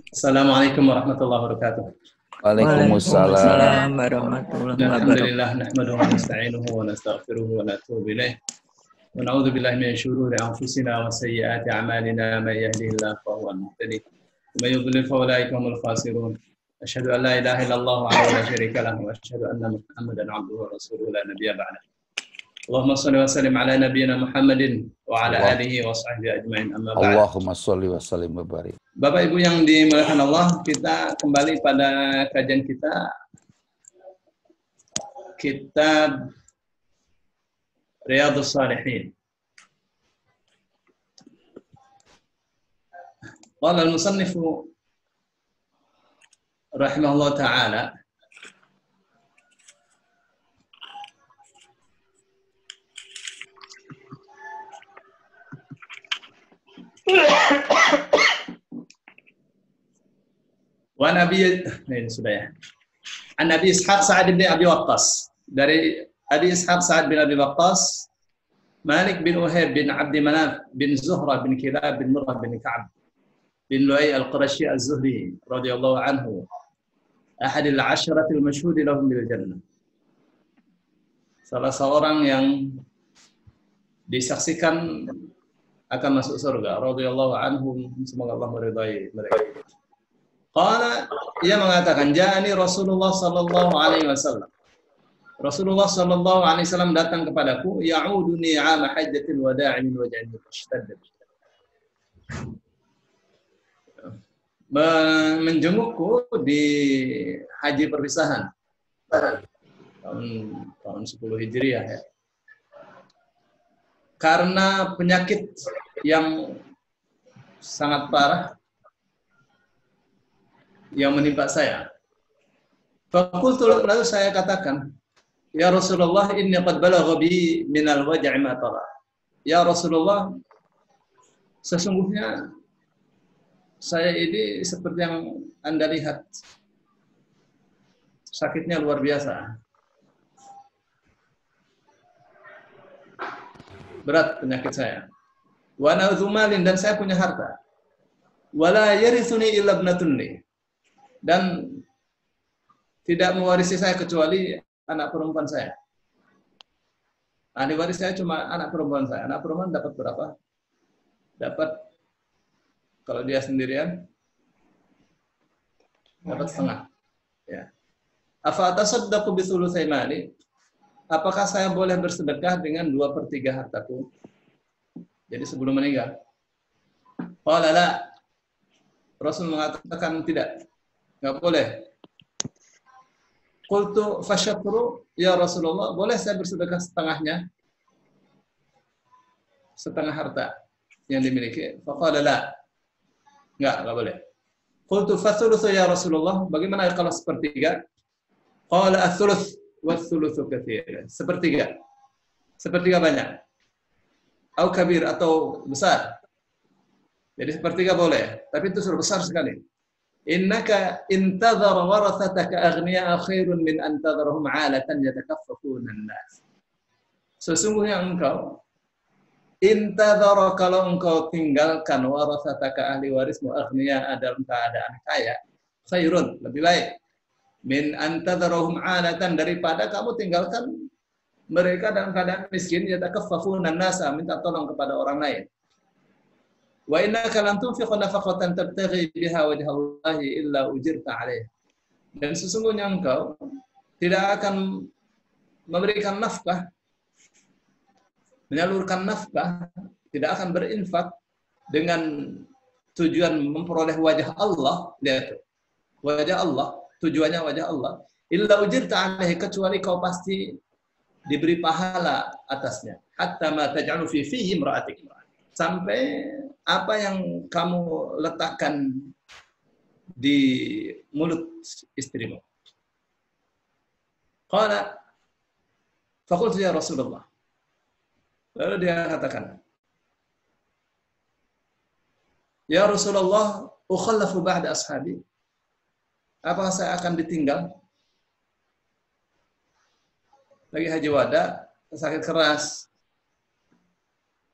Assalamualaikum warahmatullahi wabarakatuh. Waalaikumsalam. Waalaikumsalam warahmatullahi wabarakatuh. Alhamdulillah nahmaduhu wa nasta'inuhu wa nastaghfiruhu wa natubu ilaih. Wa na'udzu billahi min syururi anfusina wa sayyiati a'malina may yahdihillahu fa huwal muhtadi wa may yudlil fa ulaika humul khasirun. Asyhadu an la ilaha illallah wahdahu la syarika lahu wa asyhadu anna Muhammadan 'abduhu wa rasuluhu la nabiyya ba'da. Allahumma shalli wa sallim ala nabiyyina Muhammadin wa ala alihi wa sahbihi ajmain amma ba'd. Allahumma sholli wa sallim wa barik. Bapak Ibu yang dimuliakan Allah, kita kembali pada kajian kita kitab Riyadhus Shalihin. Qala al-musannif rahimahullah ta'ala wa nabi ini sudah ya. An Nabi Ishaq Sa'ad bin Abi Waqqas, dari Abi Ishaq Sa'ad bin Abi Waqqas, Malik bin Uhayb bin Abdi Manaf bin Zuhra bin Kilab bin Murrah bin Ka'ab bin Lu'ay al-Qurashi az-Zuhri radhiyallahu anhu, ahad al-'asharati al-mashhud lahum bil jannah. Salah seorang yang disaksikan akan masuk surga radhiyallahu anhum, semoga Allah meridai mereka. Qala, ia mengatakan, ja'ani Rasulullah sallallahu alaihi wasallam. Rasulullah sallallahu alaihi wasallam datang kepadaku, ya'uduni 'ama hajjatil wada'i min waj'in mushtadid. Menjengukku di haji perpisahan tahun 10 Hijriah ya. Karena penyakit yang sangat parah yang menimpa saya. Fakultu, lalu saya katakan, ya Rasulullah, inni qad balagha bi minal waj'i ma tara. Ya Rasulullah, sesungguhnya saya ini seperti yang Anda lihat, sakitnya luar biasa. Berat penyakit saya. Wa na'udzu malin, dan saya punya harta. Wala yarithuni illa ibnatun li, dan tidak mewarisi saya kecuali anak perempuan saya. Ahli waris saya cuma anak perempuan saya. Anak perempuan dapat berapa? Dapat, kalau dia sendirian, dapat setengah. Ya. Afa atasaddaqu bi thulutsai mali? Apakah saya boleh bersedekah dengan 2/3 hartaku? Jadi sebelum meninggal. Qala la. Rasul mengatakan tidak. Enggak boleh. Qultu fasyatru ya Rasulullah, boleh saya bersedekah setengahnya? Setengah harta yang dimiliki. Faqala la. Enggak boleh. Qultu fathulutsu ya Rasulullah, bagaimana kalau sepertiga? Qala ats-tsuluts wa-tsulutsu katsir. Sepertiga. Sepertiga banyak. Au kabir, atau besar. Jadi sepertiga boleh, tapi itu sudah besar sekali. Innaka intadhara warathataka aghniya khairun min antadharahum 'alatan yatakaffafuna an-nas. Sesungguhnya engkau intadhara, kalau engkau tinggalkan warathataka, ahli warismu, aghniya, dalam keadaan kaya, khairun, lebih baik, min antadharahum 'alatan, daripada kamu tinggalkan mereka dalam keadaan miskin, yatakaffafuna an-nas, minta tolong kepada orang lain. Wa innaka lam tunfiq nafaqatan tabtaghi biha wajha Allah illa ujirta 'alaiha. Dan sesungguhnya engkau tidak akan memberikan nafkah, menyalurkan nafkah, tidak akan berinfak dengan tujuan memperoleh wajah Allah. Lihat, wajah Allah, tujuannya wajah Allah. Illa ujirta 'alaihi, kecuali kau pasti diberi pahala atasnya. Hatta ma taj'alu fi fihi imra'atik, sampai apa yang kamu letakkan di mulut istrimu. Qala faqultu ya Rasulullah. Lalu dia katakan, ya Rasulullah, ukhallafu ba'da ashabi. Apakah saya akan ditinggal? Lagi haji wada, sakit keras.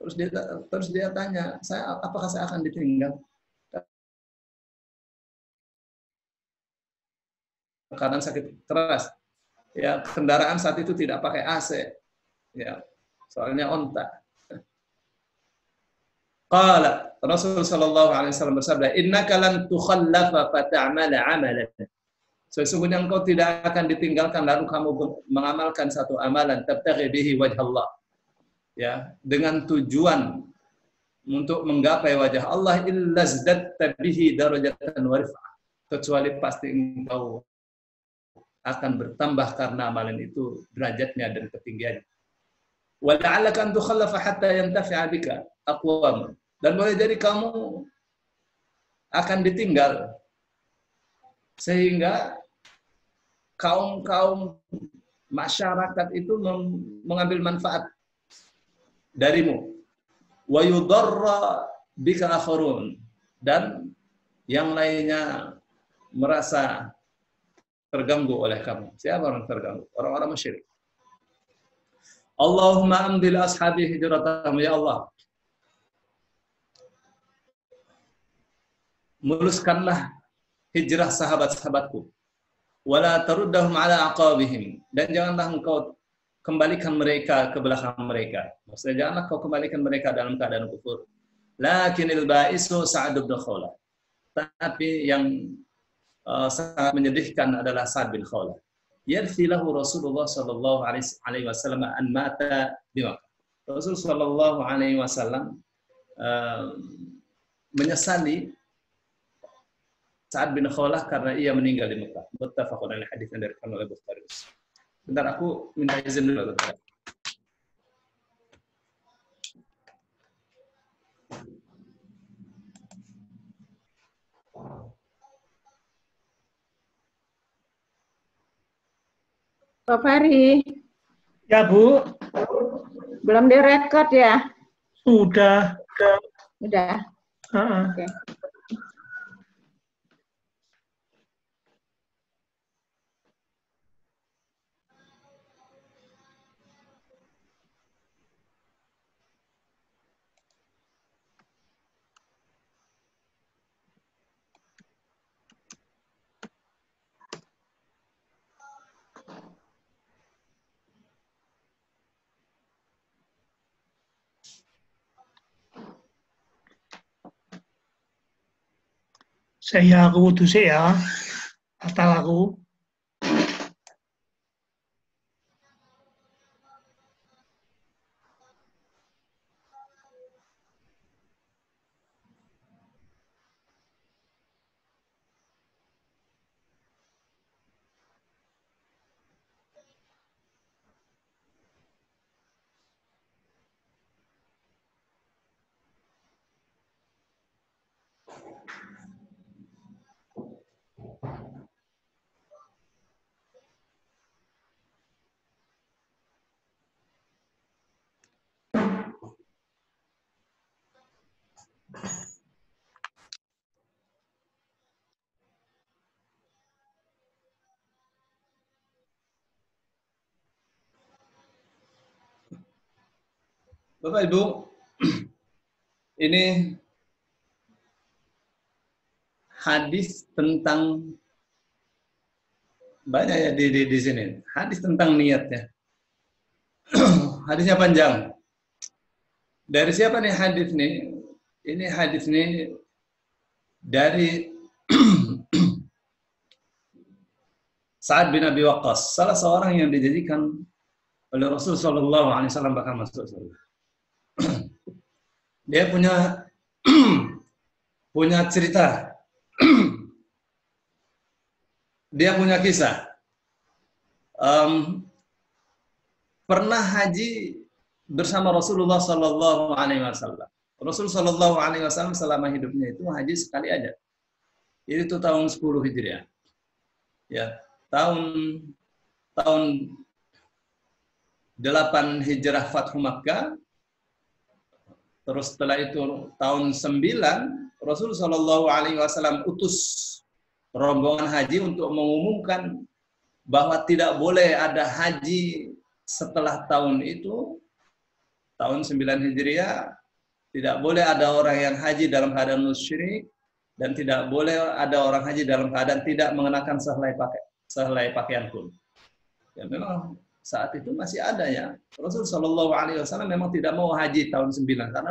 Terus dia tanya, apakah saya akan ditinggal? keadaan sakit keras. Ya, kendaraan saat itu tidak pakai AC. Ya, soalnya onta. Qala Rasul sallallahu alaihi wasallam bersabda, "Innaka lan tukhallafa fata'mala 'amalan." Sesungguhnya engkau tidak akan ditinggalkan lalu kamu mengamalkan satu amalan tabtaghi bihi wajh Allah. Ya, dengan tujuan untuk menggapai wajah Allah, illa zadatta bihi darajatan wa rif'ah. Kecuali pasti engkau akan bertambah karena amalan itu derajatnya dan ketinggiannya. Wa la'allaka an tukhallafa hatta yantafi'a bika aqwam. Dan boleh jadi kamu akan ditinggal sehingga kaum-kaum masyarakat itu mengambil manfaat darimu. Wa yudarra bika akharun, dan yang lainnya merasa terganggu oleh kamu. Siapa orang terganggu? Orang-orang musyrik. Allahumma amdil ashabi hijratahum, ya Allah, muluskanlah hijrah sahabat-sahabatku. Wala taruddahum ala aqabihim, dan janganlah engkau kembalikan mereka ke belakang mereka. Maksudnya janganlah kau kembalikan mereka dalam keadaan kufur. Lakinil ba'isu Sa'ad bin Khawlah. Tapi yang sangat menyedihkan adalah Sa'ad bin Khawlah. Yarthi lahu Rasulullah sallallahu alaihi wasallam an mata di Makkah. Rasul sallallahu alaihi wasallam menyesali Sa'ad bin Khawlah karena ia meninggal di Mekah. Muttafaqun alaih, hadis yang diriwayatkan oleh Bukhari. Bentar, aku minta izin dulu. Bentar. Pak Fahri. Ya, Bu. Belum direkod ya? Sudah. Udah. Oke. Saya aku dusik ya. Asal aku. Bapak Ibu, ini hadis tentang, banyak ya di sini. Hadis tentang niatnya. Hadisnya panjang. Dari siapa nih hadis nih? Ini hadis nih dari Sa'ad bin Abi Waqqas, salah seorang yang dijanjikan oleh Rasul sallallahu alaihi wasallam bakal masuk surga. Dia punya cerita. Dia punya kisah. Pernah haji bersama Rasulullah sallallahu alaihi wasallam. Rasul sallallahu alaihi wasallam selama hidupnya itu haji sekali aja. Itu tahun 10 Hijriah. Ya, tahun 8 Hijrah Fathu Makkah. Terus setelah itu tahun 9 Rasul sallallahu alaihi wasallam utus rombongan haji untuk mengumumkan bahwa tidak boleh ada haji setelah tahun itu, tahun 9 Hijriah, tidak boleh ada orang yang haji dalam keadaan musyrik, dan tidak boleh ada orang haji dalam keadaan tidak mengenakan sehelai pakaian pun. Ya memang saat itu masih ada ya. Rasul Shallallahu Alaihi Wasallam memang tidak mau haji tahun 9 karena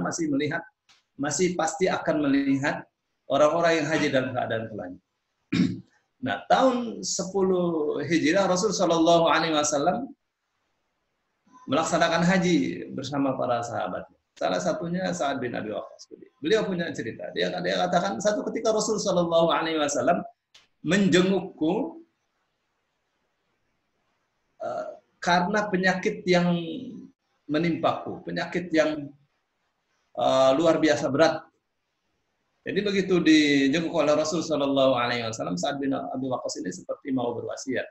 masih pasti akan melihat orang-orang yang haji dalam keadaan telanjang. Nah, tahun 10 Hijriah Rasul Shallallahu Alaihi Wasallam melaksanakan haji bersama para sahabat. Salah satunya Sa'ad bin Abi Waqqas. Beliau punya cerita. Dia katakan satu ketika Rasul Shallallahu Alaihi Wasallam menjengukku karena penyakit yang menimpaku, penyakit yang luar biasa berat. Jadi begitu dijenguk oleh Rasul Shallallahu Alaihi Wasallam, Sa'ad bin Abi Waqqas ini seperti mau berwasiat.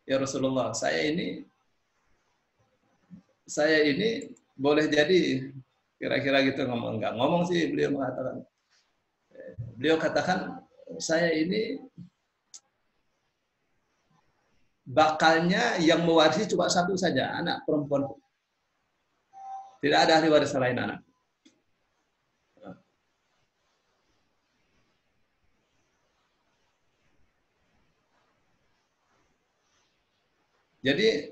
Ya Rasulullah, saya ini boleh jadi kira-kira gitu ngomong, enggak ngomong sih, beliau katakan saya ini bakalnya yang mewarisi cuma satu saja, anak perempuan, tidak ada ahli waris selain anak. Jadi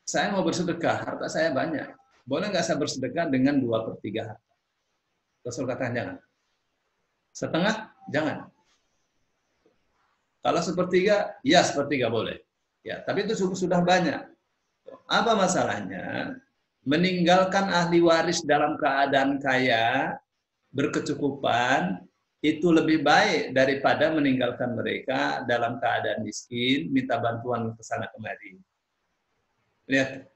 saya mau bersedekah, harta saya banyak. Boleh nggak saya bersedekah dengan 2/3 harta? Rasul katakan jangan. Setengah? Jangan. Kalau 1/3, ya 1/3 boleh. Ya, tapi itu sudah banyak. Apa masalahnya? Meninggalkan ahli waris dalam keadaan kaya, berkecukupan, itu lebih baik daripada meninggalkan mereka dalam keadaan miskin, minta bantuan ke sana kemari. Lihat.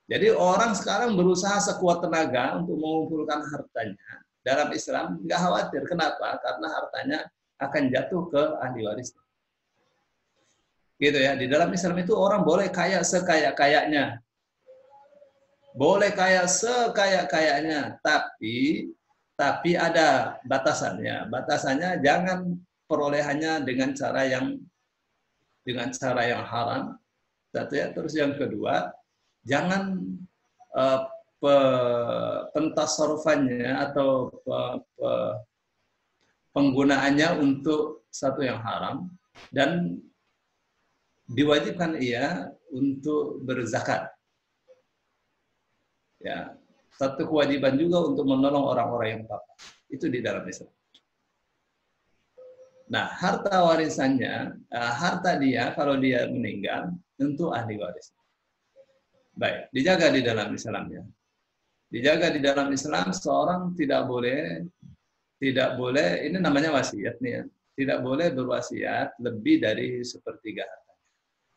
Jadi orang sekarang berusaha sekuat tenaga untuk mengumpulkan hartanya. Dalam Islam nggak khawatir. Kenapa? Karena hartanya akan jatuh ke ahli waris. Gitu ya. Di dalam Islam itu orang boleh kaya sekaya-kayanya. Boleh kaya sekaya-kayanya, tapi ada batasannya. Batasannya jangan perolehannya dengan cara yang haram. Satu ya. Terus yang kedua, jangan pentasarrufannya atau penggunaannya untuk satu yang haram, dan diwajibkan ia untuk berzakat. Ya, satu kewajiban juga untuk menolong orang-orang yang papah. Itu di dalam Islam. Nah, harta warisannya, harta dia kalau dia meninggal tentu ahli waris. Baik, dijaga di dalam Islam ya. Dijaga di dalam Islam, seorang tidak boleh, ini namanya wasiat nih ya. Tidak boleh berwasiat lebih dari 1/3 harta.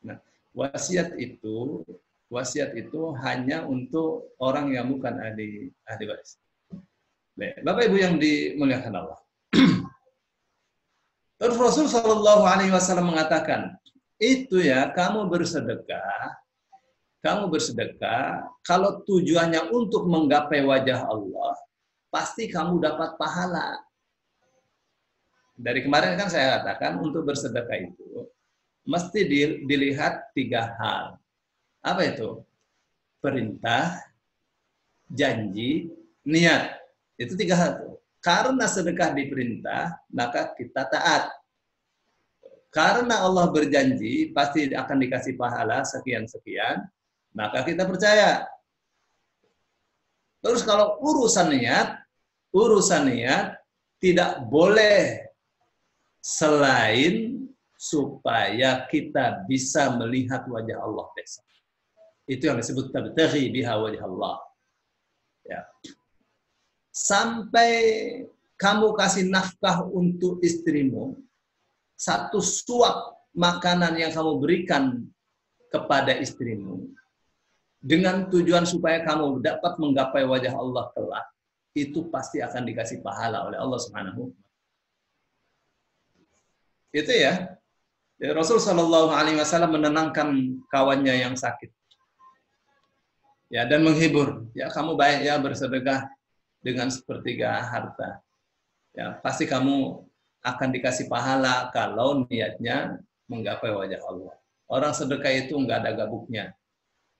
Nah, wasiat itu hanya untuk orang yang bukan ahli waris. Baik, Bapak Ibu yang dimuliakan Allah. Terus Rasul Shallallahu Alaihi Wasallam mengatakan, itu ya kamu bersedekah kalau tujuannya untuk menggapai wajah Allah, pasti kamu dapat pahala. Dari kemarin kan saya katakan untuk bersedekah itu mesti dilihat 3 hal. Apa itu? Perintah, janji, niat. Itu 3 hal. Karena sedekah diperintah, maka kita taat. Karena Allah berjanji pasti akan dikasih pahala sekian-sekian, maka kita percaya. Terus kalau urusan niat tidak boleh selain supaya kita bisa melihat wajah Allah besok. Itu yang disebut tabtaghi biha wajh Allah. Ya. Sampai kamu kasih nafkah untuk istrimu, satu suap makanan yang kamu berikan kepada istrimu, dengan tujuan supaya kamu dapat menggapai wajah Allah kelak, itu pasti akan dikasih pahala oleh Allah Subhanahu. Itu ya. Rasul Shallallahu Alaihi Wasallam menenangkan kawannya yang sakit. Ya, dan menghibur. Ya, kamu baik ya bersedekah dengan 1/3 harta. Ya, pasti kamu akan dikasih pahala kalau niatnya menggapai wajah Allah. Orang sedekah itu enggak ada gabuknya.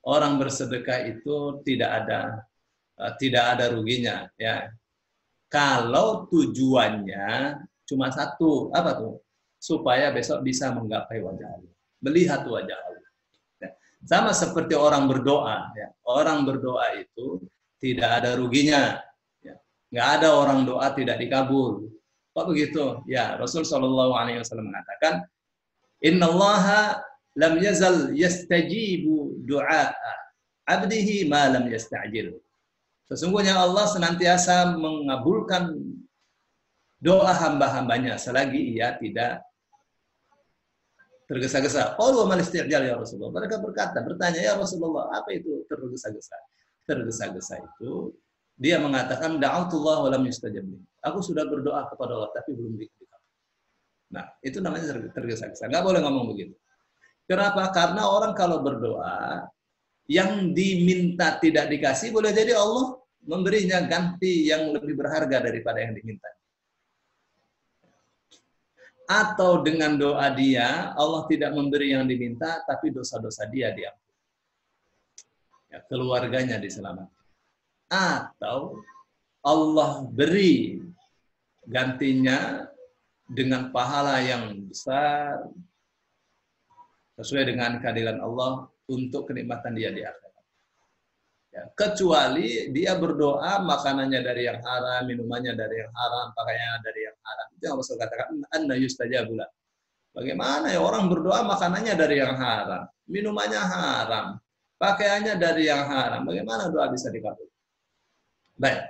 Orang bersedekah itu tidak ada ruginya, ya. Kalau tujuannya cuma satu, apa tuh? supaya besok bisa menggapai wajah Allah, melihat wajah Allah. Ya. Sama seperti orang berdoa. Ya. Orang berdoa itu tidak ada ruginya. Ya. Nggak ada orang doa tidak dikabul. Kok begitu? Ya, Rasul Shallallahu Alaihi Wasallam mengatakan, Innallaha lam yazal yastajibu du'a abdihi ma lam yasta'jil. Sesungguhnya Allah senantiasa mengabulkan doa hamba-hambanya selagi ia tidak tergesa-gesa. Qalu mal isti'jal ya Rasulullah. Mereka bertanya, ya Rasulullah, apa itu tergesa-gesa? Tergesa-gesa itu dia mengatakan da'autullah wa lam yustajab li. Aku sudah berdoa kepada Allah tapi belum dikabul. Nah, itu namanya tergesa-gesa. Enggak boleh ngomong begitu. Kenapa? Karena orang kalau berdoa yang diminta tidak dikasih, boleh jadi Allah memberinya ganti yang lebih berharga daripada yang diminta. Atau dengan doa dia, Allah tidak memberi yang diminta, tapi dosa-dosa dia diampuni. Ya, keluarganya diselamatkan. Atau Allah beri gantinya dengan pahala yang besar, sesuai dengan keadilan Allah untuk kenikmatan dia di akhirat. Ya, kecuali dia berdoa makanannya dari yang haram, minumannya dari yang haram, pakaiannya dari yang haram. Itu yang Rasul katakan, anna yustajabula. Bagaimana ya orang berdoa makanannya dari yang haram, minumannya haram, pakaiannya dari yang haram. Bagaimana doa bisa dikabul? Baik.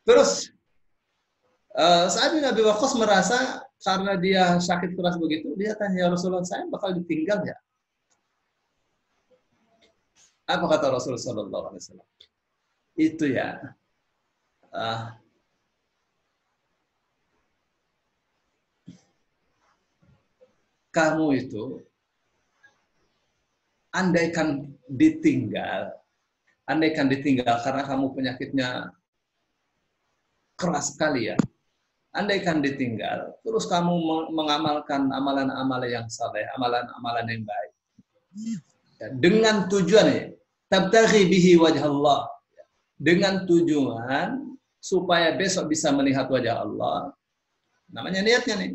Terus Sa'ad bin Abi Waqqas merasa karena dia sakit keras begitu, dia tanya, ya Rasulullah, saya bakal ditinggal ya? Apa kata Rasulullah SAW? Itu ya, kamu itu, andaikan ditinggal karena kamu penyakitnya keras sekali ya, andaikan ditinggal, terus kamu mengamalkan amalan-amalan yang saleh, amalan-amalan yang baik, ya, dengan tujuan ya, tabtaghi bihi wajh Allah, dengan tujuan supaya besok bisa melihat wajah Allah. Namanya niatnya nih.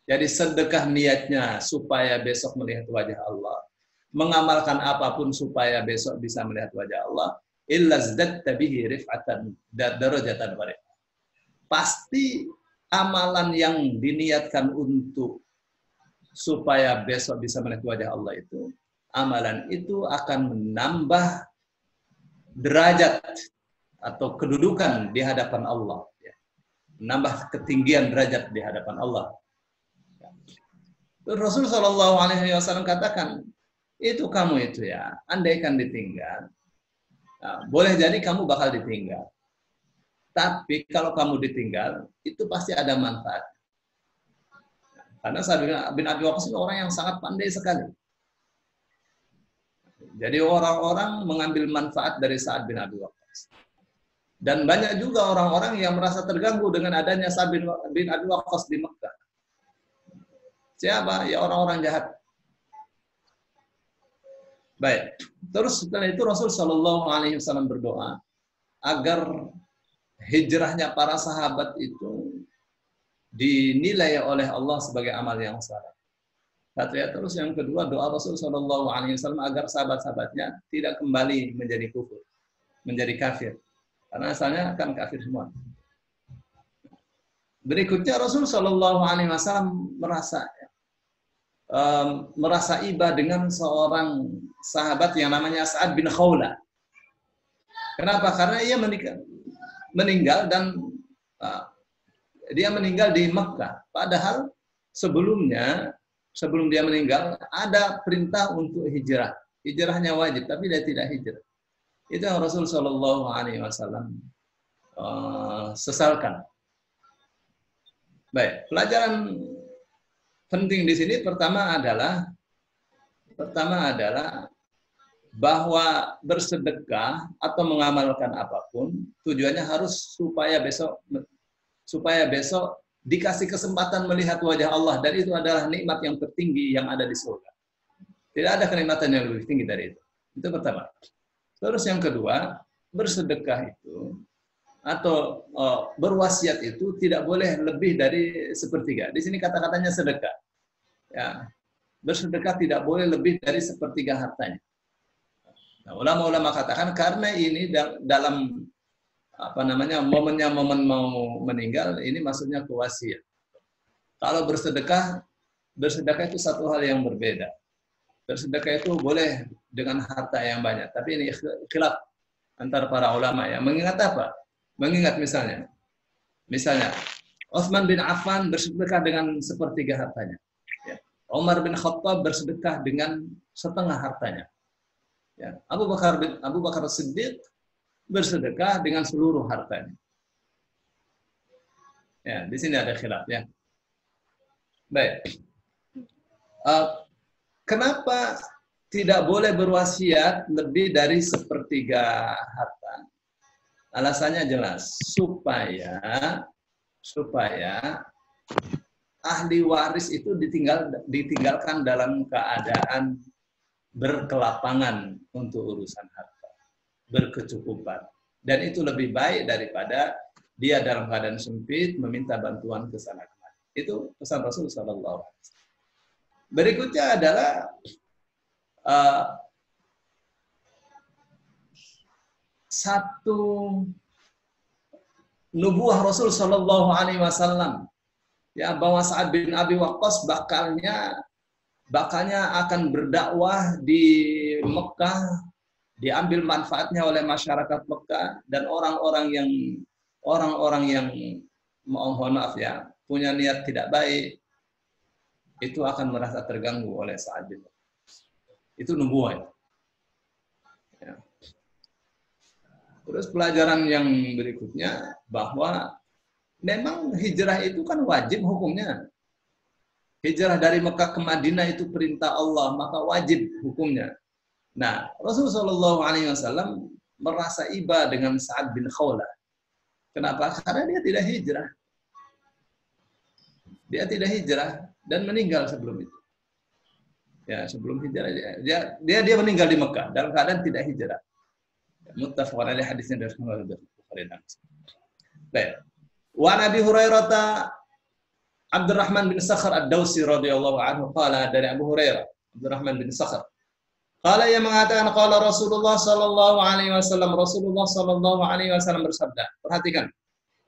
Jadi sedekah niatnya supaya besok melihat wajah Allah. Mengamalkan apapun supaya besok bisa melihat wajah Allah. Illa zdadta bihi rif'atan darajatan wa rif'ah. Pasti amalan yang diniatkan untuk supaya besok bisa melihat wajah Allah itu, amalan itu akan menambah derajat atau kedudukan di hadapan Allah, ya. Menambah ketinggian derajat di hadapan Allah. Rasul Shallallahu Alaihi Wasallam katakan, itu kamu itu ya, andaikan ditinggal, nah, boleh jadi kamu bakal ditinggal. Tapi kalau kamu ditinggal, itu pasti ada manfaat. Karena Sa'ad bin Abi Waqqas itu orang yang sangat pandai sekali. Jadi orang-orang mengambil manfaat dari Sa'ad bin Abi Waqqas. Dan banyak juga orang-orang yang merasa terganggu dengan adanya Sa'ad bin Abi Waqqas di Mekah. Siapa? Ya orang-orang jahat. Baik. Terus setelah itu Rasul Shallallahu Alaihi Wasallam berdoa agar hijrahnya para sahabat itu dinilai oleh Allah sebagai amal yang saleh. Satu ya, terus yang kedua doa Rasul Shallallahu Alaihi Wasallam agar sahabat-sahabatnya tidak kembali menjadi kufur, menjadi kafir, karena asalnya kan kafir semua. Berikutnya Rasul Shallallahu Alaihi Wasallam merasa iba dengan seorang sahabat yang namanya Sa'ad bin Khawla. Kenapa? Karena ia meninggal dan dia meninggal di Mekah. Padahal sebelum dia meninggal ada perintah untuk hijrah. Hijrahnya wajib, tapi dia tidak hijrah. Itu yang Rasul Shallallahu Alaihi Wasallam sesalkan. Baik, pelajaran penting di sini pertama adalah bahwa bersedekah atau mengamalkan apapun tujuannya harus supaya besok dikasih kesempatan melihat wajah Allah, dan itu adalah nikmat yang tertinggi yang ada di surga. Tidak ada kenikmatan yang lebih tinggi dari itu. Itu pertama. Terus yang kedua, bersedekah itu atau berwasiat itu tidak boleh lebih dari sepertiga. Di sini kata-katanya sedekah. Ya, bersedekah tidak boleh lebih dari sepertiga hartanya. Nah, ulama-ulama katakan karena ini dalam apa namanya momennya momen mau meninggal, ini maksudnya ke wasiat. Kalau bersedekah itu satu hal yang berbeda. Bersedekah itu boleh dengan harta yang banyak, tapi ini khilaf antara para ulama ya. Mengingat apa? Mengingat misalnya Utsman bin Affan bersedekah dengan sepertiga hartanya. Ya. Umar bin Khattab bersedekah dengan setengah hartanya. Ya. Abu Bakar Siddiq bersedekah dengan seluruh hartanya. Ya, di sini ada khilaf ya. Baik. Kenapa tidak boleh berwasiat lebih dari sepertiga harta? Alasannya jelas, supaya ahli waris itu ditinggalkan dalam keadaan berkelapangan untuk urusan harta, berkecukupan. Dan itu lebih baik daripada dia dalam keadaan sempit meminta bantuan ke sana kemari. Itu pesan Rasul sallallahu alaihi wasallam. Berikutnya adalah satu nubuah Rasul sallallahu alaihi wasallam ya, bahwa Sa'ad bin Abi Waqqas bakalnya akan berdakwah di Mekah, diambil manfaatnya oleh masyarakat Mekah, dan orang-orang yang mohon maaf ya, punya niat tidak baik itu akan merasa terganggu oleh Sa'ad bin Abi Waqqas. Itu nubuah. Ya. Terus pelajaran yang berikutnya bahwa memang hijrah itu kan wajib hukumnya. Hijrah dari Mekah ke Madinah itu perintah Allah, maka wajib hukumnya. Nah, Rasulullah SAW merasa iba dengan Sa'ad bin Khawlah. Kenapa? Karena dia tidak hijrah. Dia tidak hijrah dan meninggal sebelum itu. Ya, sebelum hijrah dia meninggal di Mekah dalam keadaan tidak hijrah. Muttafaqun alaih, hadisnya dari Bukhari dan Muslim. Baik. Wa Nabi Hurairah Abdurrahman bin Sakhar Ad-Dawsi radhiyallahu anhu qala, dari Abu Hurairah Abdurrahman bin Sakhar qala, yang mengatakan qala Rasulullah sallallahu alaihi wasallam, Rasulullah sallallahu alaihi wasallam bersabda. Perhatikan.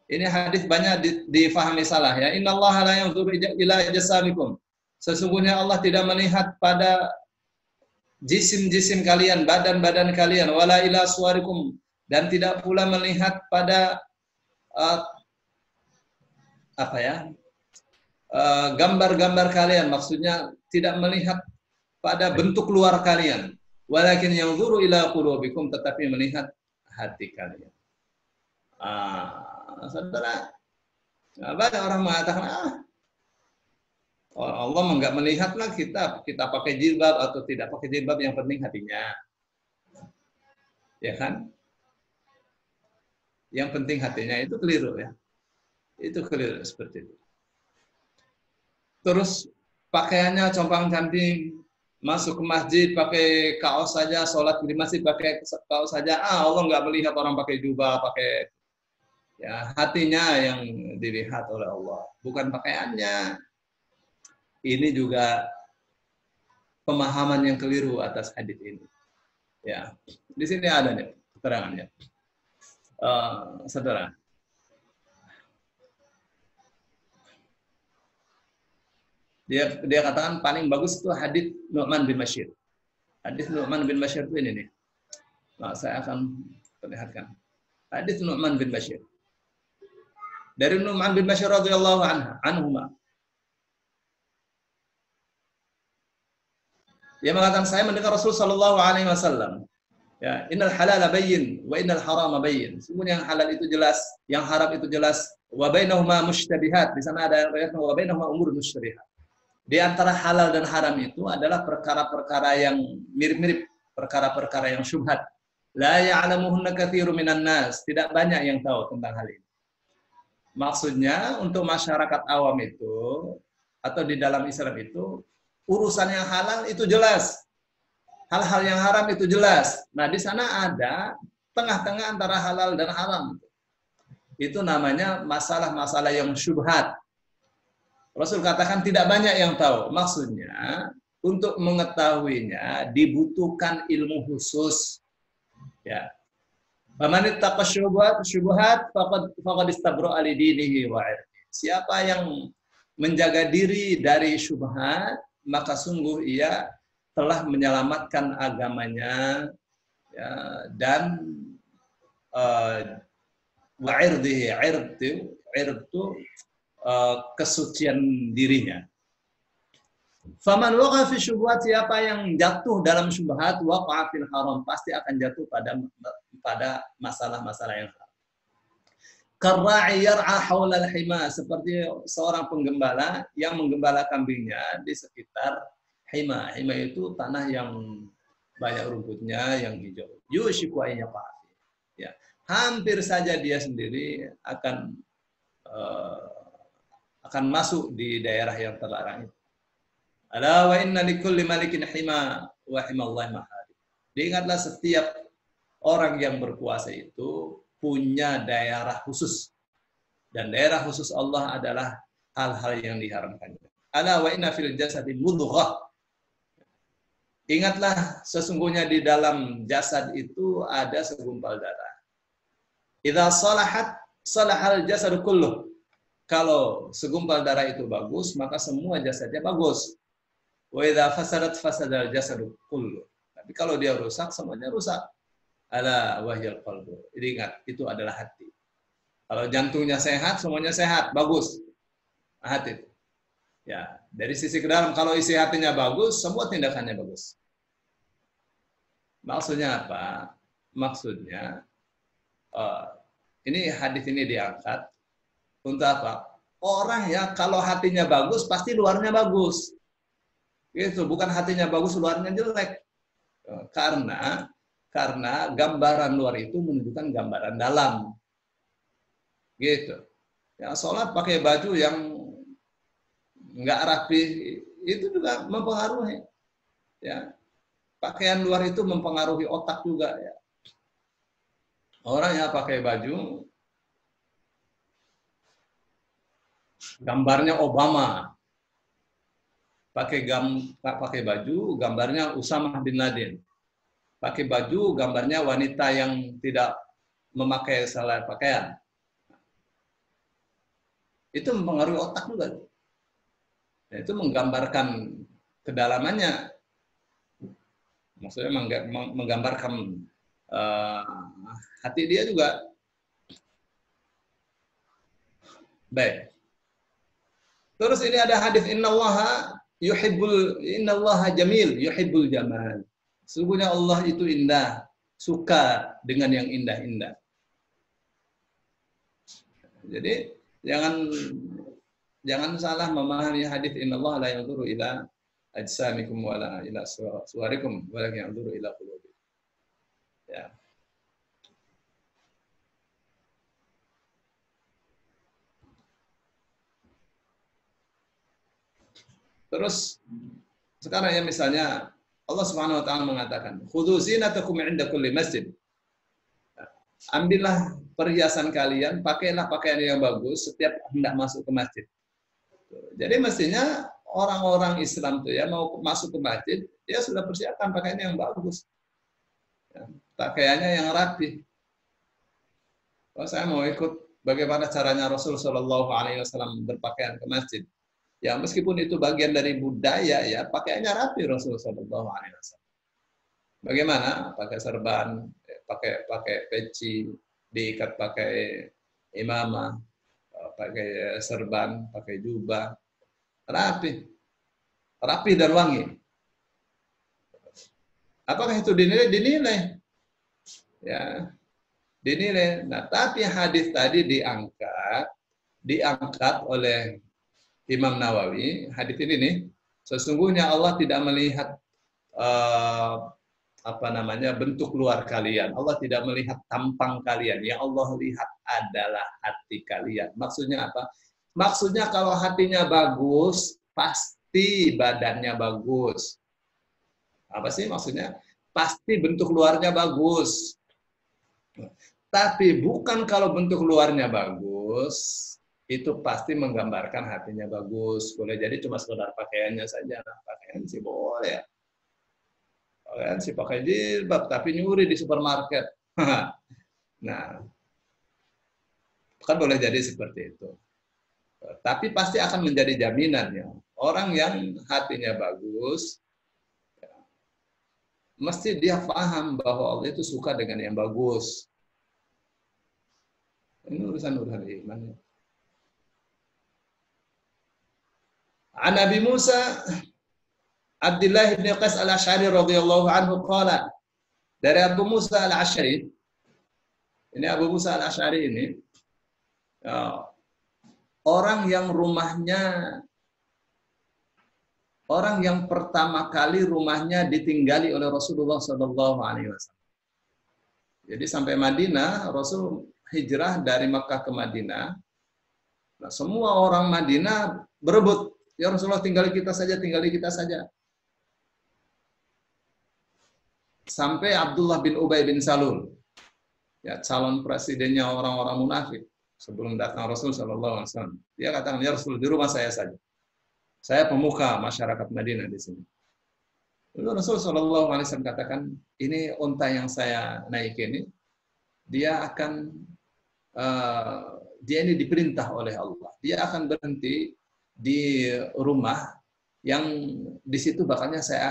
Ini hadis banyak difahami salah ya. Innallaha la yanzuru ila ajsamikum. Sesungguhnya Allah tidak melihat pada jisim-jisim kalian, badan-badan kalian, wala ila suwarikum, dan tidak pula melihat pada gambar-gambar kalian, maksudnya tidak melihat pada bentuk luar kalian. Walakin yanzuru ila qulubikum, tetapi melihat hati kalian. Saudara, banyak orang mengatakan Allah enggak melihatlah kita pakai jilbab atau tidak pakai jilbab, yang penting hatinya. Ya kan? Yang penting hatinya, itu keliru ya. Itu keliru seperti itu. Terus pakaiannya compang-camping, masuk ke masjid pakai kaos saja, sholat di masjid pakai kaos saja. Allah enggak melihat orang pakai jubah, pakai, ya, hatinya yang dilihat oleh Allah, bukan pakaiannya. Ini juga pemahaman yang keliru atas hadis ini. Ya, di sini ada nih keterangannya, saudara. Dia katakan paling bagus itu hadis Nu'man bin Bashir. Hadis Nu'man bin Bashir itu ini nih. Nah, saya akan perlihatkan. Hadis Nu'man bin Bashir. Dari Nu'man bin Bashir radhiyallahu anhuma. Dia mengatakan, saya mendengar Rasul sallallahu alaihi wasallam, ya, innal halala bayyin wa innal harama bayyin. Sesungguhnya yang halal itu jelas, yang haram itu jelas. Wa bainahuma mushtabihat. Di sana ada ayat wa bainahuma umur mushtabihat. Di antara halal dan haram itu adalah perkara-perkara yang mirip-mirip, perkara-perkara yang syubhat. La ya'lamuhunna katsirun minan nas. Tidak banyak yang tahu tentang hal ini. Maksudnya untuk masyarakat awam itu atau di dalam Islam itu, urusan yang halal itu jelas, hal-hal yang haram itu jelas. Nah, di sana ada tengah-tengah antara halal dan haram. itu namanya masalah-masalah yang syubhat. Rasul katakan tidak banyak yang tahu. Maksudnya untuk mengetahuinya dibutuhkan ilmu khusus. Ya. Faman ittaqa syubhat faqad istabra'a li dinihi wa 'irdihi. Siapa yang menjaga diri dari syubhat, maka sungguh ia telah menyelamatkan agamanya, ya, dan wa 'irdihi. 'Irdu kesucian dirinya. Faman waqa fi syubhat, siapa yang jatuh dalam syubhat, waqa'a fil haram, pasti akan jatuh pada masalah-masalah yang haram. Karra'i yar'a haula al-hima, seperti seorang penggembala yang menggembala kambingnya di sekitar hima. Hima itu tanah yang banyak rumputnya, yang hijau. Yushiku an yaqa. Ya, hampir saja dia sendiri akan masuk di daerah yang terlarang itu. Ala wa inna likulli malikin hima wa himallahi maharib. Diingatlah setiap orang yang berkuasa itu punya daerah khusus. Dan daerah khusus Allah adalah hal-hal yang diharamkan. Ala wa inna fil jasadi mudghah. Ingatlah sesungguhnya di dalam jasad itu ada segumpal darah. Idza salahat salahal jasadu kulluh. Kalau segumpal darah itu bagus, maka semua jasadnya bagus. Wa idza fasadat fasadal jasadu kullu. Tapi kalau dia rusak, semuanya rusak. Ala wahyal qalbu. Jadi ingat, itu adalah hati. Kalau jantungnya sehat, semuanya sehat, bagus. Hati itu. Ya, dari sisi ke dalam, kalau isi hatinya bagus, semua tindakannya bagus. Maksudnya apa? Maksudnya ini hadis ini diangkat untuk apa? Orang ya kalau hatinya bagus, pasti luarnya bagus. Gitu, bukan hatinya bagus, luarnya jelek. Karena gambaran luar itu menunjukkan gambaran dalam. Gitu. Ya, sholat pakai baju yang nggak rapi itu juga mempengaruhi. Ya. Pakaian luar itu mempengaruhi otak juga ya. Orang yang pakai baju gambarnya Obama. Pakai baju gambarnya Usamah bin Laden. Pakai baju gambarnya wanita yang tidak memakai selai pakaian. Itu mempengaruhi otak juga. Dan itu menggambarkan kedalamannya. Maksudnya menggambarkan hati dia juga. Baik. Terus ini ada hadis innallaha jamil yuhibbul jamal. Sesungguhnya Allah itu indah, suka dengan yang indah-indah. Jadi jangan salah memahami hadis innallaha la yanzuru ila ajsamikum wala ila suwarikum walakin yanzuru ila qulubikum. Ya. Terus sekarang ya misalnya Allah Subhanahu wa taala mengatakan, "Khudzu zinatakum 'inda kulli masjid." Ambillah perhiasan kalian, pakailah pakaian yang bagus setiap hendak masuk ke masjid. Jadi mestinya orang-orang Islam tuh ya mau masuk ke masjid, dia sudah persiapkan pakaian yang bagus. Ya, pakaiannya yang rapi. Kalau saya mau ikut bagaimana caranya Rasul Shallallahu Alaihi Wasallam berpakaian ke masjid. Ya meskipun itu bagian dari budaya ya, pakaiannya rapi Rasul Shallallahu Alaihi Wasallam. Bagaimana? Pakai serban, pakai peci, diikat pakai imamah, pakai serban, pakai jubah, rapi dan wangi. Apakah itu dinilai? Dinilai, ya, dinilai. Nah, tapi hadis tadi diangkat oleh Imam Nawawi, hadis ini nih, sesungguhnya Allah tidak melihat bentuk luar kalian. Allah tidak melihat tampang kalian. Yang Allah lihat adalah hati kalian. Maksudnya apa? Maksudnya kalau hatinya bagus, pasti badannya bagus. Apa sih maksudnya? Pasti bentuk luarnya bagus. Tapi bukan kalau bentuk luarnya bagus, itu pasti menggambarkan hatinya bagus. Boleh jadi cuma sekedar pakaiannya saja. Pakaian sih boleh ya. Pakaian sih pakai jilbab, tapi nyuri di supermarket. Nah, kan boleh jadi seperti itu. Tapi pasti akan menjadi jaminan ya. Orang yang hatinya bagus, mesti dia paham bahwa Allah itu suka dengan yang bagus. Ini urusan-urusan iman. An Nabi Musa Abdullah bin Qais al-Asy'ari radhiyallahu anhu qala, dari Abu Musa al-Asy'ari, ini Abu Musa al-Asy'ari ini orang yang pertama kali rumahnya ditinggali oleh Rasulullah Shallallahu Alaihi Wasallam. Jadi sampai Madinah, Rasul hijrah dari Makkah ke Madinah. Nah, semua orang Madinah berebut, ya Rasulullah tinggali kita saja, tinggali kita saja. Sampai Abdullah bin Ubay bin Salul, ya calon presidennya orang-orang munafik sebelum datang Rasul Shallallahu Alaihi Wasallam. Dia katakan, ya Rasul di rumah saya saja. Saya pemuka masyarakat Madinah di sini. Lalu Rasul Shallallahu Alaihi Wasallam katakan, ini unta yang saya naik ini, dia ini diperintah oleh Allah. Dia akan berhenti di rumah yang di situ bakalnya saya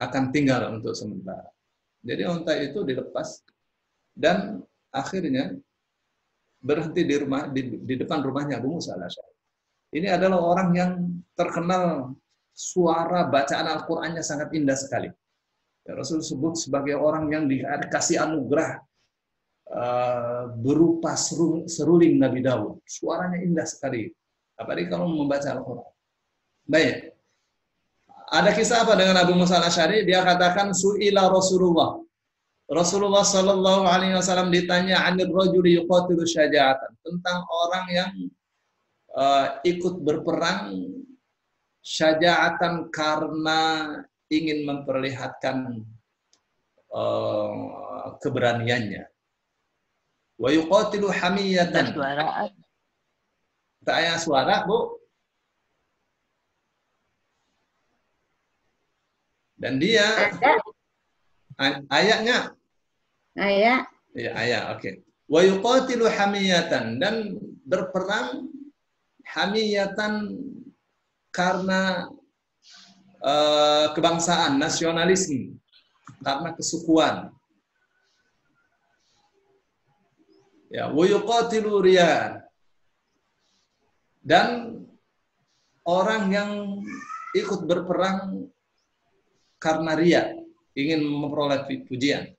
akan tinggal untuk sementara. Jadi unta itu dilepas dan akhirnya berhenti di depan rumahnya Abu Musa al-Asy'ari. Ini adalah orang yang terkenal suara bacaan Al-Qur'annya sangat indah sekali. Ya, Rasul sebut sebagai orang yang dikasih anugerah berupa seruling Nabi Daud. Suaranya indah sekali. Apalagi kalau membaca Al-Qur'an. Baik. Ada kisah apa dengan Abu Musa al-Asy'ari? Dia katakan su'ila Rasulullah. Rasulullah Shallallahu Alaihi Wasallam ditanya anir rajuli yuqatilu syaja'atan, tentang orang yang ikut berperang syaja'atan karena ingin memperlihatkan keberaniannya. Wa yuqatilu hamiyatan. Tak ada suara, Bu. Dan dia ayatnya Ayat. ya, ayat, oke. Wa yuqatilu hamiyatan, dan berperang hamiyatan karena kebangsaan, nasionalisme, karena kesukuan. Ya, wa yuqatilu riya, dan orang yang ikut berperang karena riya, ingin memperoleh pujian.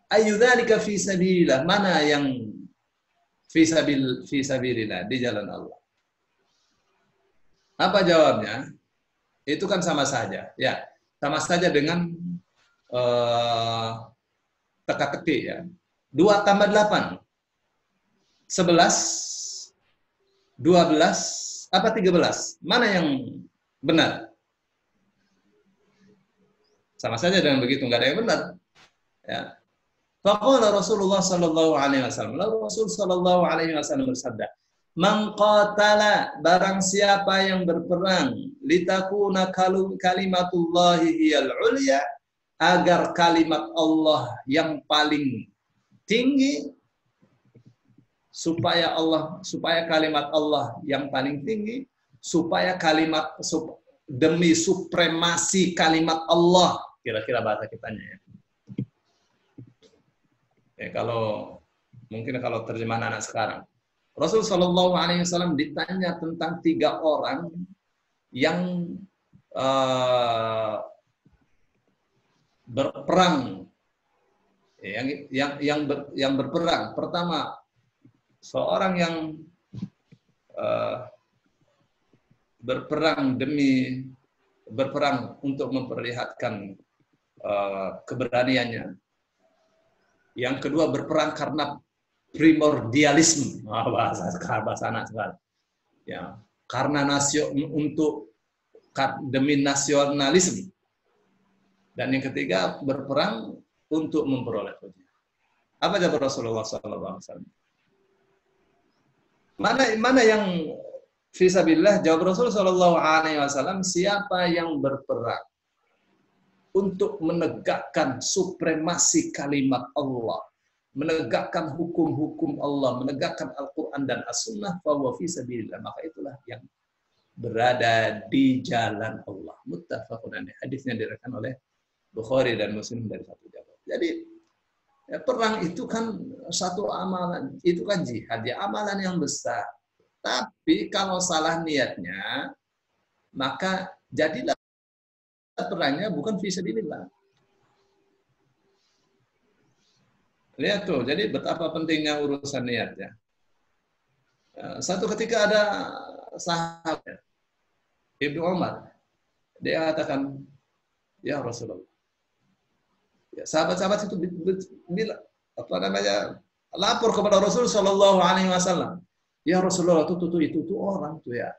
Ayyudzalika fi sabilillah, mana yang fi sabilillah, di jalan Allah. Apa jawabnya? Itu kan sama saja, ya. Sama saja dengan teka-teki ya. 2 tambah 8. 11, 12, apa 13? Mana yang benar? Sama saja dengan begitu, nggak ada yang benar. Ya. Faqala Rasulullah sallallahu alaihi wasallam. Lalu Rasul sallallahu alaihi wasallam bersabda, "Man qatala, barang siapa yang berperang, litakuna kalimatullahi hiyal ulya, agar kalimat Allah yang paling tinggi, supaya kalimat Allah yang paling tinggi, supaya demi supremasi kalimat Allah." Kira-kira bahasa kitanya ya. Ya, kalau terjemahan anak sekarang, Rasul Shallallahu Alaihi Wasallam ditanya tentang 3 orang yang berperang, yang berperang. Pertama, seorang yang berperang untuk memperlihatkan keberaniannya. Yang kedua, berperang karena primordialisme, bahasa anak sekarang. Ya, karena demi nasionalisme. Dan yang ketiga, berperang untuk memperoleh pujian. Apa jawab Rasulullah SAW? Mana yang fisabilillah? Jawab Rasulullah SAW, siapa yang berperang untuk menegakkan supremasi kalimat Allah, menegakkan hukum-hukum Allah, menegakkan Al-Quran dan As-Sunnah, fahuwa fisabilillah, maka itulah yang berada di jalan Allah. Muttafaqun alaih. Hadisnya diriwayatkan oleh Bukhari dan Muslim dari satu jalur. Jadi perang itu kan satu amalan, itu kan jihad, ya amalan yang besar. Tapi kalau salah niatnya, maka jadilah perangnya bukan fisabilillah. Lihat tuh, jadi betapa pentingnya urusan niatnya. Satu ketika ada sahabat Ibnu Umar, dia katakan, ya Rasulullah, ya, sahabat-sahabat itu bilang, apa namanya, lapor kepada Rasul Shallallahu Alaihi Wasallam, ya Rasulullah, itu orang tuh ya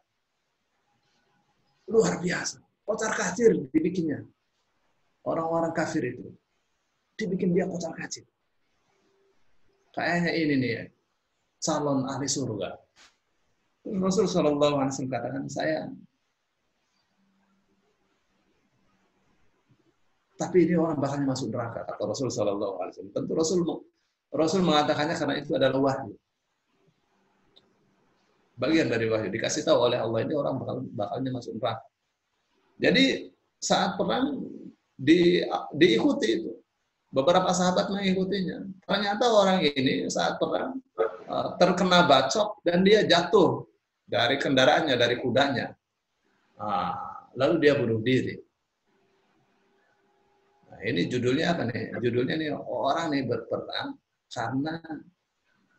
luar biasa, kocar kacir dibikinnya, orang-orang kafir itu dibikin dia kocar kacir, kayaknya ini nih ya, calon ahli surga. Rasul Shallallahu Alaihi Wasallam katakan, saya, tapi ini orang bakal masuk neraka, kata Rasul Shallallahu Alaihi Wasallam. Tentu Rasul mengatakannya karena itu adalah wahyu, bagian dari wahyu, dikasih tahu oleh Allah ini orang bakalnya masuk neraka. Jadi saat perang diikuti itu, beberapa sahabat mengikutinya. Ternyata orang ini saat perang terkena bacok dan dia jatuh dari kendaraannya, dari kudanya. Lalu dia bunuh diri. Nah, ini judulnya apa nih? Judulnya nih, orang nih berperang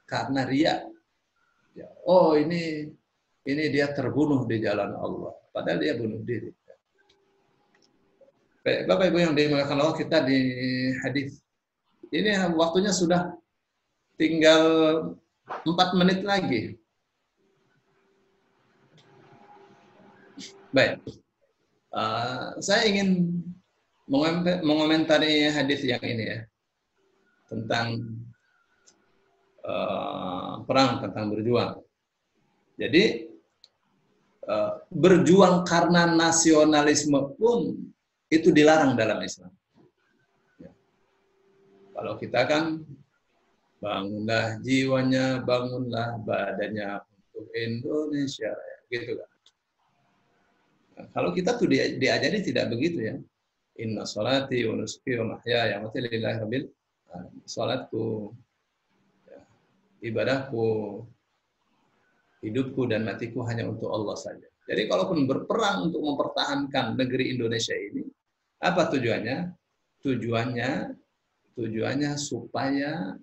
karena riya. Oh, ini dia terbunuh di jalan Allah, padahal dia bunuh diri. Baik, Bapak Ibu yang dimuliakan Allah, kita di hadis ini waktunya sudah tinggal 4 menit lagi. Baik, saya ingin mengomentari hadis yang ini ya, tentang perang, tentang berjuang. Jadi berjuang karena nasionalisme pun itu dilarang dalam Islam. Ya. Kalau kita kan bangunlah jiwanya, bangunlah badannya untuk Indonesia, gitu kan. Nah, kalau kita tuh diajari tidak begitu ya. Inna sholati wa nusuki wa mahyaya wa mamati lillahi rabbil alamin. Salatku, ya, ibadahku, hidupku dan matiku hanya untuk Allah saja. Jadi kalaupun berperang untuk mempertahankan negeri Indonesia ini, apa tujuannya? Tujuannya supaya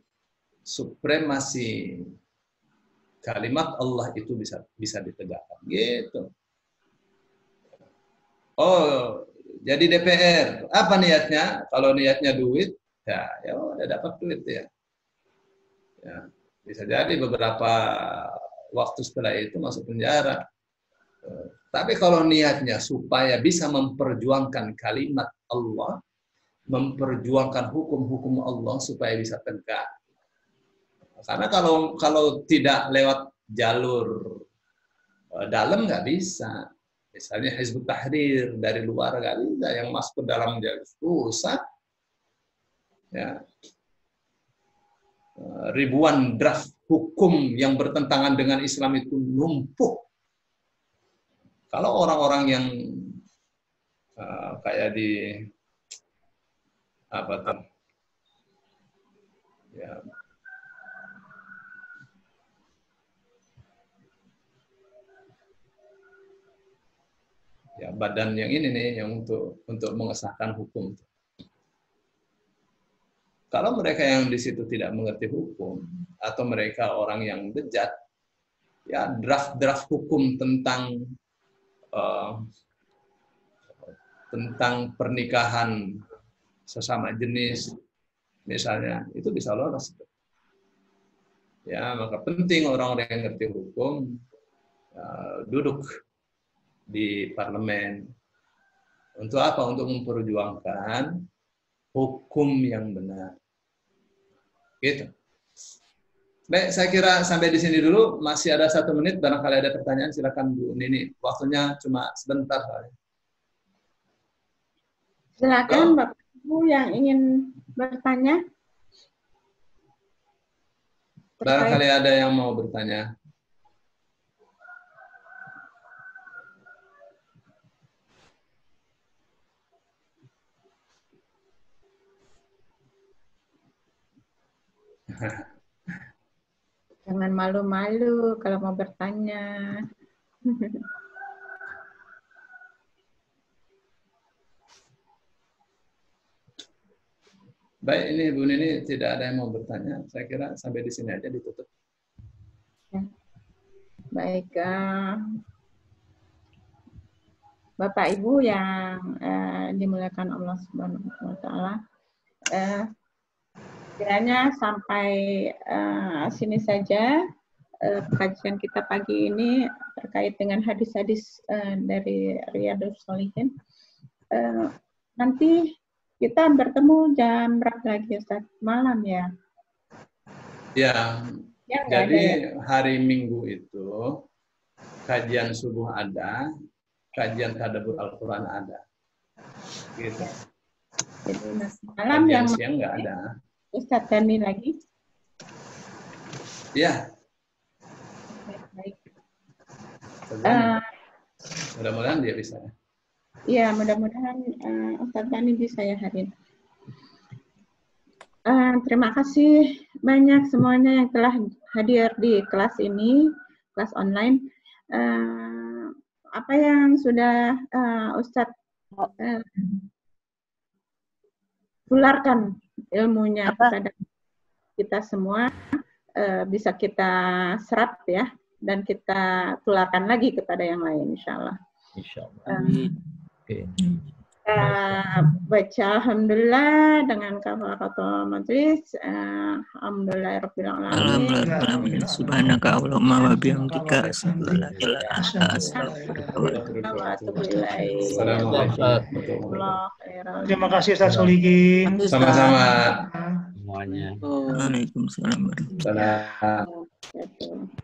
supremasi kalimat Allah itu bisa ditegakkan. Gitu. Oh, jadi DPR, apa niatnya? Kalau niatnya duit, ya udah dapat duit ya. Ya, bisa jadi beberapa waktu setelah itu masuk penjara. Tapi kalau niatnya supaya bisa memperjuangkan kalimat Allah, memperjuangkan hukum-hukum Allah supaya bisa tegak. Karena kalau tidak lewat jalur dalam nggak bisa. Misalnya Hizbut Tahrir dari luar nggak bisa, yang masuk ke dalam jalur susah. Ya. Ribuan draft hukum yang bertentangan dengan Islam itu numpuk. Kalau orang-orang yang kayak di apa tuh, ya badan yang ini nih, yang untuk mengesahkan hukum. Kalau mereka yang di situ tidak mengerti hukum atau mereka orang yang bejat, ya draft hukum tentang pernikahan sesama jenis misalnya, itu bisa lolos. Ya, maka penting orang-orang yang ngerti hukum duduk di parlemen. Untuk apa? Untuk memperjuangkan hukum yang benar. Gitu. Baik, saya kira sampai di sini dulu. Masih ada 1 menit. Barangkali ada pertanyaan, silakan Bu Nini. Waktunya cuma sebentar soalnya. Silakan Bapak Ibu yang ingin bertanya. Barangkali ada yang mau bertanya. Jangan malu-malu kalau mau bertanya. Baik, ini Bu Nini tidak ada yang mau bertanya. Saya kira sampai di sini aja ditutup. Baik, Bapak Ibu yang dimuliakan Allah Subhanahu wa Ta'ala, kiranya sampai sini saja kajian kita pagi ini terkait dengan hadis-hadis dari Riyadhus Shalihin. Nanti kita bertemu jam berapa lagi, Ustaz? Malam ya? Ya, Ya, jadi hari Minggu itu kajian subuh ada, kajian tadabbur Al-Quran ada. Gitu. jadi malam Kajian yang siang nggak ada. Ustaz Dani lagi. Ya, Baik. mudah-mudahan dia bisa. Ya, mudah-mudahan Ustaz Dani bisa ya hari ini. Terima kasih banyak semuanya yang telah hadir di kelas ini, kelas online. Apa yang sudah Ustaz tularkan ilmunya kepada kita semua bisa kita serap ya, dan kita tularkan lagi kepada yang lain, insya Allah. Oke. Baca alhamdulillah dengan kafaratul majlis. Alhamdulillahirabbil alamin. Subhanaka Allahumma wa bihamdika asyhadu an la ilaha illa anta astaghfiruka wa atubu ilaik. Terima kasih Ustaz Soliki. Sama-sama. Waalaikumsalam warahmatullahi wabarakatuh. Salam.